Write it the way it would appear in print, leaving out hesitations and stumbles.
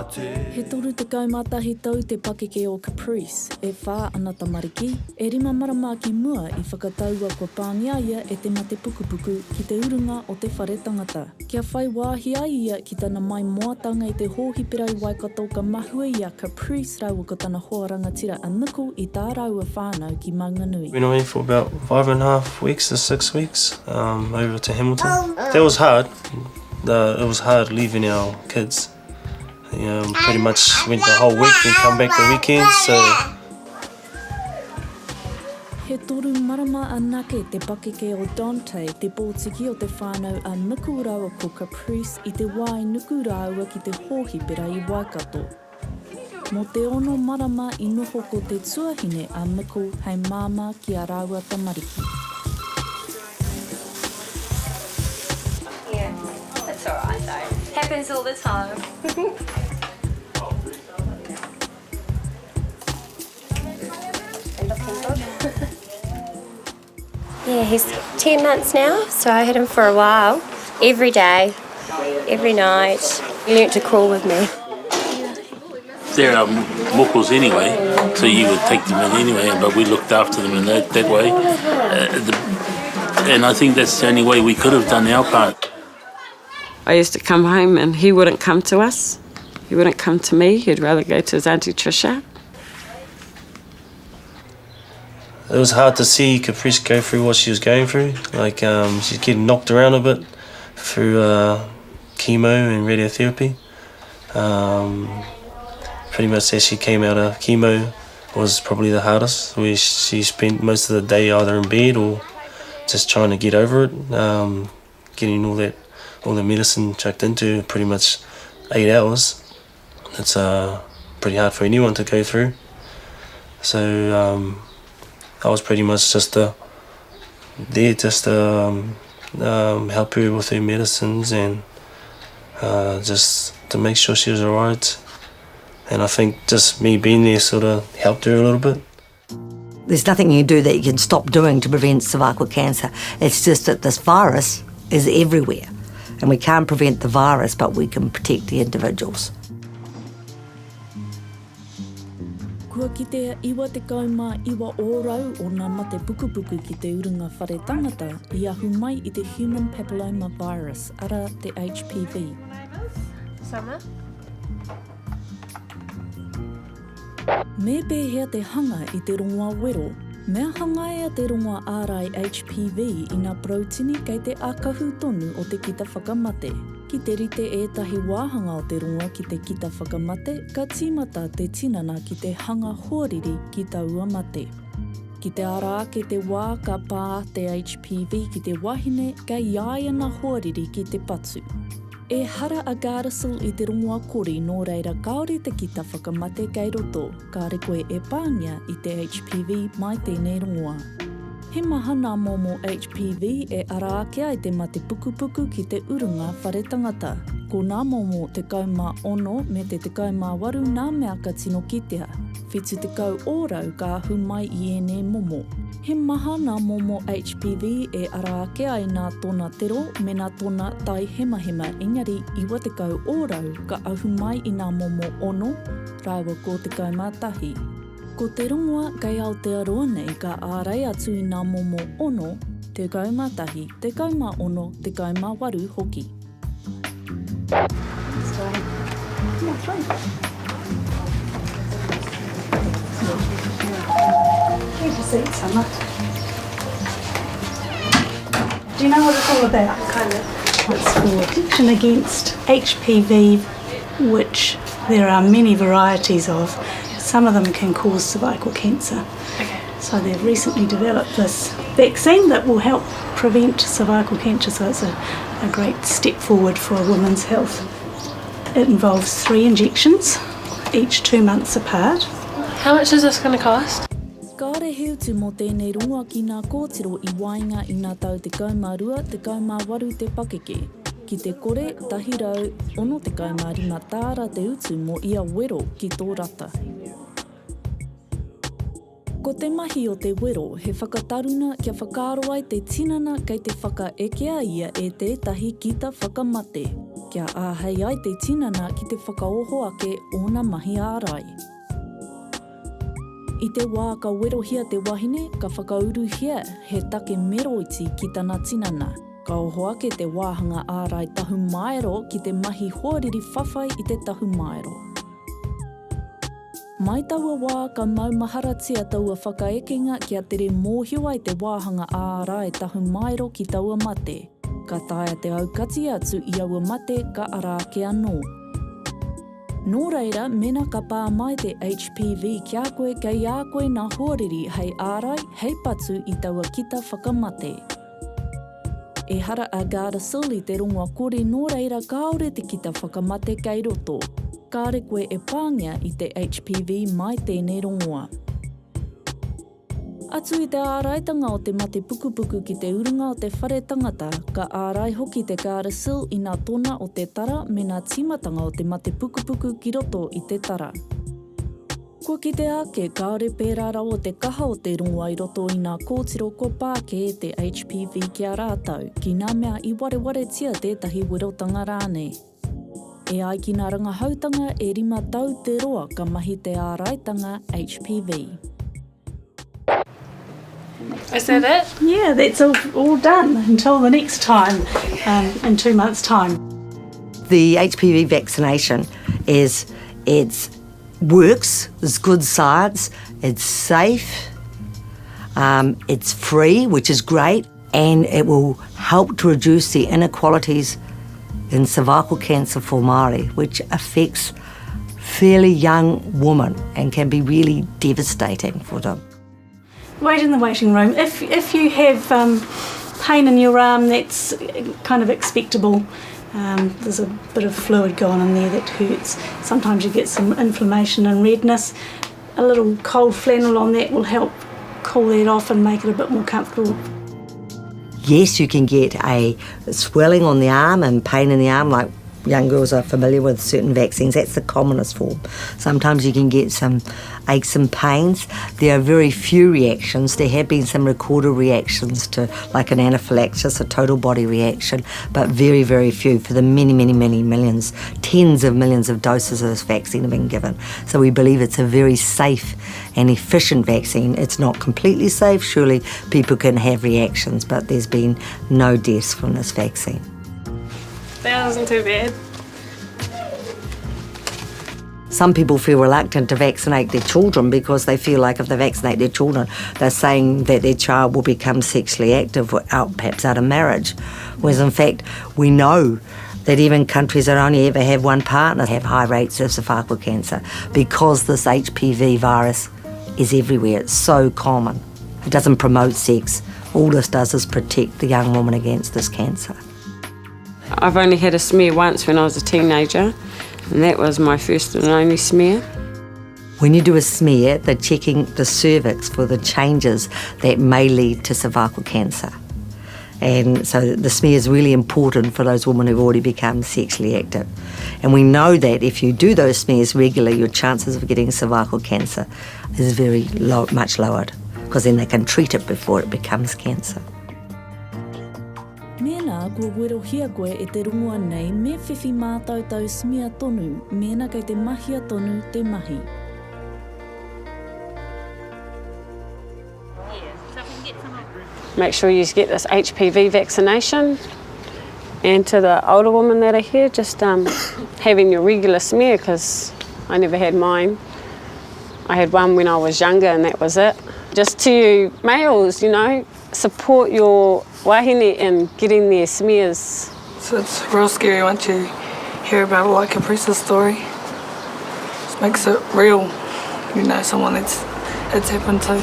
He toru te kaumatahi tau te pakeke o Caprice, e whā ana tamariki, e rima marama ki mua I whakataua kua pāngiaia e te mate pukupuku ki te urunga o te whare tangata. Kia whai wāhia ia ki tana mai moatanga I te hōhipera I Waikato ka mahua ia Caprice raua ko tana hoarangatira a nuku I tā raua whānau ki Maunganui. Went away for about 5.5 weeks to 6 weeks over to Hamilton. That was hard. It was hard leaving our kids. Pretty much went the whole week and come back the weekend, so... He toru marama anake te pakeke o Dante, te pōtiki o te whānau a nuku rawa ko Caprice I te wai nuku rawa ki te hōhipera I Waikato. Mo te ono marama I noho ko te tuahine a nuku hei māma ki a rawa tamariki. Yeah, that's alright though. Happens all the time. Yeah, he's 10 months now, so I had him for a while. Every day, every night. He learnt to crawl with me. There are muckles anyway, so you would take them in anyway, but we looked after them in that way. And I think that's the only way we could have done our part. I used to come home and he wouldn't come to us. He wouldn't come to me. He'd rather go to his Auntie Trisha. It was hard to see Caprice go through what she was going through. Like, she's getting knocked around a bit through chemo and radiotherapy. Pretty much as she came out of chemo was probably the hardest, where she spent most of the day either in bed or just trying to get over it, getting all the medicine chucked into pretty much 8 hours. It's pretty hard for anyone to go through. So I was pretty much just there just to help her with her medicines and just to make sure she was alright. And I think just me being there sort of helped her a little bit. There's nothing you do that you can stop doing to prevent cervical cancer. It's just that this virus is everywhere. And we can't prevent the virus, but we can protect the individuals. Kua kitea iwa te kauma iwa ōrau o ngā mate pukupuku ki te urunga whare tangata I ahu mai I te Human Papilloma Virus, ara te HPV. Summer? Me pēhea te hanga I te rongoa wero. Mea hangaia te rongoa ārai HPV I ngā proteini kei te ākahu tonu o te kita whakamate. Ki te rite ētahi wāhanga o te rongoa ki te kita whakamate, ka tīmata te tinana ki te hanga huariri ki taua mate. Ki te ara ake te wā ka pā te HPV ki te wahine, ka iaiana huariri ki te patu. E hara a Gardasil I te rongoa kori nō reira kaore te kita whakamate kei roto, ka rekoe e pāngia I te HPV mai tēnei rongoa. He maha nā momo HPV e ara ake ai te mate pukupuku ki te urunga whare tangata. Ko nā momo te kauma ono me te kauma waru nā mea ka tino kitea. Whitu te kau ōrau ka ahu mai I ēnei momo. He maha nā momo HPV e ara ake ai nā tōna tero me nā tōna tai hemahema engari iwa te kau ōrau ka ahu mai I nā momo ono, rāua ko te kauma tahi. Ko te rongoa kei Aotearoa nei ka ārai atu I nā momo ono, te kauma tahi, te kauma ono, te kauma waru hoki. Here's your seat, Summer. Do you know what it's all about? Kind of. It's for protection against HPV, which there are many varieties of. Some of them can cause cervical cancer. Okay. So they've recently developed this vaccine that will help prevent cervical cancer. So it's a great step forward for a woman's health. It involves 3 injections, each 2 months apart. How much is this going to cost? Kāre heu tu mō tēnei rongoa ki ngā kōtiro I wainga I ngā tau te kauma rua, te kauma waru te pakeke. Ki te kore, tahi rau, ono te kauma rima tāra te utu mō ia wero ki tō rata. Ko te mahi o te wero, he whakataruna kia whakaaro ai te tinana kei te whakaekea ia e tētahi ki ta whakamate. Kia āhei ai te tinana ki te whakaoho ake ōna mahi ārai. I te wā ka werohia te wahine, ka whakauruhia he take meroiti ki tana tinana. Ka oho ake te wāhanga ārai tahu maero ki te mahi hoariri whawhai i te tahu maero. Mai taua wā ka maumaharatia taua whakaekenga kia tere mōhio ai te wāhanga ārai tahu maero ki taua mate. Ka taia te aukati atu i aua mate ka ara ke anō. Nō reira, mena ka pā mai te HPV kia koe kei a koe nā hoariri hei ārai hei patu i taua kita whakamate. E hara a Gardasil i te rongoa kore nō reira kaore te kita whakamate kei roto. Kāre koe e pāngia i te HPV mai tēnei rongoa. Atu i te āraitanga o te mate pukupuku ki te urunga o te whare tangata, ka ārai hoki te Gardasil i nā tona o te tara me nā timatanga o te mate pukupuku ki roto i te tara. Ko ki te ake, kaore pērā rau o te kaha o te rongoa i roto i nā kōtiro ko pāke e te HPV ki a rātau, ki nā mea i wareware tia tētahi wirotanga rānei. E ai ki nā rangahautanga e rima tau te roa ka mahi te āraitanga HPV. Is that it? Yeah, that's all done until the next time, in 2 months' time. The HPV vaccination it works, it's good science, it's safe, it's free, which is great, and it will help to reduce the inequalities in cervical cancer for Māori, which affects fairly young women and can be really devastating for them. Wait in the waiting room. If you have pain in your arm, that's kind of expectable. There's a bit of fluid going in there that hurts. Sometimes you get some inflammation and redness. A little cold flannel on that will help cool that off and make it a bit more comfortable. Yes, you can get a swelling on the arm and pain in the arm, like young girls are familiar with certain vaccines. That's the commonest form. Sometimes you can get some aches and pains. There are very few reactions. There have been some recorded reactions to like an anaphylaxis, a total body reaction, but very, very few for the many, many, many millions, tens of millions of doses of this vaccine have been given. So we believe it's a very safe and efficient vaccine. It's not completely safe. Surely people can have reactions, but there's been no deaths from this vaccine. That wasn't too bad. Some people feel reluctant to vaccinate their children because they feel like if they vaccinate their children, they're saying that their child will become sexually active perhaps out of marriage. Whereas in fact, we know that even countries that only ever have one partner have high rates of cervical cancer because this HPV virus is everywhere. It's so common. It doesn't promote sex. All this does is protect the young woman against this cancer. I've only had a smear once when I was a teenager, and that was my first and only smear. When you do a smear, they're checking the cervix for the changes that may lead to cervical cancer. And so the smear is really important for those women who've already become sexually active. And we know that if you do those smears regularly, your chances of getting cervical cancer is very low, much lowered, because then they can treat it before it becomes cancer. Mēnā, kua werohia koe e te rongoa nei me whiwhi mātautau smia tonu, mēnā kei te mahia tonu te mahi. Make sure you get this HPV vaccination. And to the older women that are here, just having your regular smear, because I never had mine. I had one when I was younger and that was it. Just to you males, you know, support your wahine in getting their smears. So it's real scary once you hear about like a person's story. It makes it real, you know, someone it's happened to.